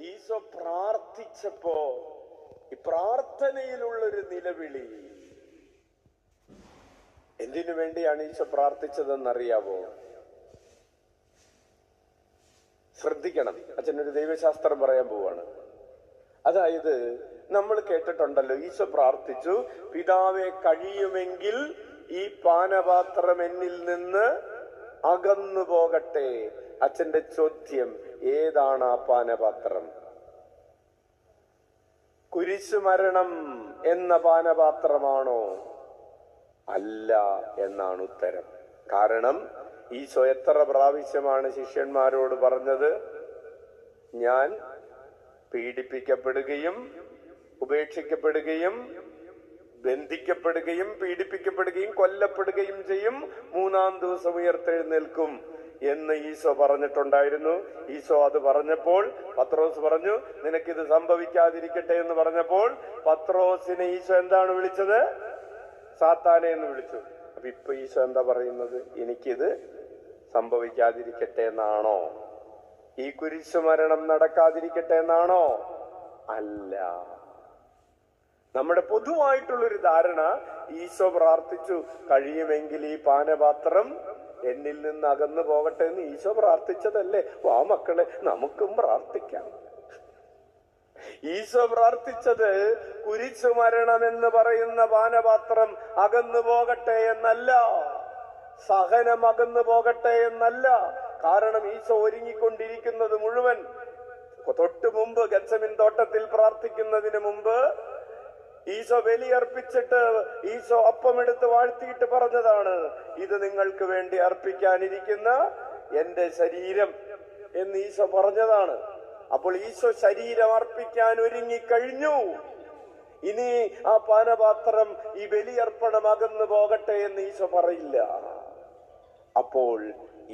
ഈശോ പ്രാർത്ഥിച്ചപ്പോ ഈ പ്രാർത്ഥനയിലുള്ളൊരു നിലവിളി, എന്തിനു വേണ്ടിയാണ് ഈശോ പ്രാർത്ഥിച്ചതെന്നറിയാവോ? ശ്രദ്ധിക്കണം, അച്ഛനൊരു ദൈവശാസ്ത്രം പറയാൻ പോവാണ്. അതായത് നമ്മൾ കേട്ടിട്ടുണ്ടല്ലോ, ഈശോ പ്രാർത്ഥിച്ചു, പിതാവെ കഴിയുമെങ്കിൽ ഈ പാനപാത്രം എന്നിൽ നിന്ന് അകന്നു പോകട്ടെ. അച്ഛന്റെ ചോദ്യം, ഏതാണ് ആ പാനപാത്രം? കുരിശുമരണം എന്ന പാനപാത്രമാണോ? അല്ല എന്നാണ് ഉത്തരം. കാരണം ഈശോ എത്ര പ്രാവശ്യമാണ് ശിഷ്യന്മാരോട് പറഞ്ഞത്? ഞാൻ പീഡിപ്പിക്കപ്പെടുകയും ഉപേക്ഷിക്കപ്പെടുകയും ബന്ധിക്കപ്പെടുകയും പീഡിപ്പിക്കപ്പെടുകയും കൊല്ലപ്പെടുകയും ചെയ്യും, 3-ാം ദിവസം ഉയർത്തെഴുന്നേൽക്കും എന്ന് ഈശോ പറഞ്ഞിട്ടുണ്ടായിരുന്നു. ഈശോ അത് പറഞ്ഞപ്പോൾ പത്രോസ് പറഞ്ഞു, നിനക്കിത് സംഭവിക്കാതിരിക്കട്ടെ എന്ന് പറഞ്ഞപ്പോൾ പത്രോസിനെ ഈശോ എന്താണ് വിളിച്ചത്? സാത്താനെ എന്ന് വിളിച്ചു. അപ്പൊ ഇപ്പൊ ഈശോ എന്താ പറയുന്നത്? എനിക്കിത് സംഭവിക്കാതിരിക്കട്ടെ എന്നാണോ? ഈ കുരിശുമരണം നടക്കാതിരിക്കട്ടെ എന്നാണോ? അല്ല. നമ്മുടെ പൊതുവായിട്ടുള്ളൊരു ധാരണ, ഈശോ പ്രാർത്ഥിച്ചു, കഴിയുമെങ്കിൽ ഈ പാനപാത്രം എന്നിൽ നിന്ന് അകന്നു പോകട്ടെ എന്ന് ഈശോ പ്രാർത്ഥിച്ചതല്ലേ? വാ മക്കളെ, നമുക്കും പ്രാർത്ഥിക്കാം. ഈശോ പ്രാർത്ഥിച്ചത് കുരിശുമരണം എന്ന് പറയുന്ന പാനപാത്രം അകന്നു പോകട്ടെ എന്നല്ല, സഹനം അകന്നു പോകട്ടെ എന്നല്ല. കാരണം ഈശോ ഒരുങ്ങിക്കൊണ്ടിരിക്കുന്നത് മുഴുവൻ തൊട്ടു മുമ്പ് ഗത്സമൻ തോട്ടത്തിൽ പ്രാർത്ഥിക്കുന്നതിന് മുമ്പ് ഈശോ ബലിയർപ്പിച്ചിട്ട് ഈശോ അപ്പമെടുത്ത് വാഴ്ത്തിയിട്ട് പറഞ്ഞതാണ്, ഇത് നിങ്ങൾക്ക് വേണ്ടി അർപ്പിക്കാനിരിക്കുന്ന എന്റെ ശരീരം എന്ന് ഈശോ പറഞ്ഞതാണ്. അപ്പോൾ ഈശോ ശരീരം അർപ്പിക്കാൻ ഒരുങ്ങിക്കഴിഞ്ഞു. ഇനി ആ പാനപാത്രം, ഈ ബലിയർപ്പണം അകന്നു പോകട്ടെ എന്ന് ഈശോ പറയില്ല. അപ്പോൾ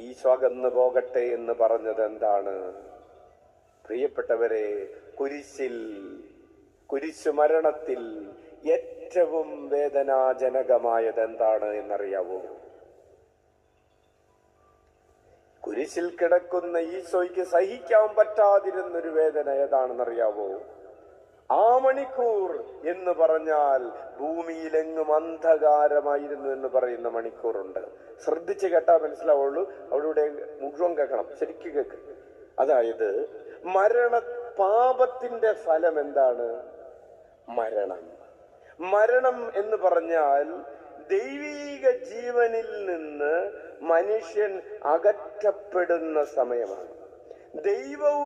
ഈശോ അകന്നു പോകട്ടെ എന്ന് പറഞ്ഞത് എന്താണ്? പ്രിയപ്പെട്ടവരെ, കുരിശുമരണത്തിൽ ഏറ്റവും വേദനാജനകമായത് എന്താണ് എന്നറിയാവോ? കുരിശിൽ കിടക്കുന്ന ഈശോയ്ക്ക് സഹിക്കാൻ പറ്റാതിരുന്നൊരു വേദന ഏതാണെന്നറിയാവോ? ആ മണിക്കൂർ എന്ന് പറഞ്ഞാൽ ഭൂമിയിലെങ്ങും അന്ധകാരമായിരുന്നു എന്ന് പറയുന്ന മണിക്കൂറുണ്ട്. ശ്രദ്ധിച്ച് കേട്ടാ മനസ്സിലാവുള്ളൂ, അവിടെ മുഴുവൻ കേൾക്കണം, ശരിക്കും കേൾക്ക്. അതായത് പാപത്തിന്റെ ഫലം എന്താണ്? മരണം എന്ന് പറഞ്ഞാൽ ദൈവീക ജീവനിൽ നിന്ന് മനുഷ്യൻ അകറ്റപ്പെടുന്ന സമയമാണ്. ദൈവവും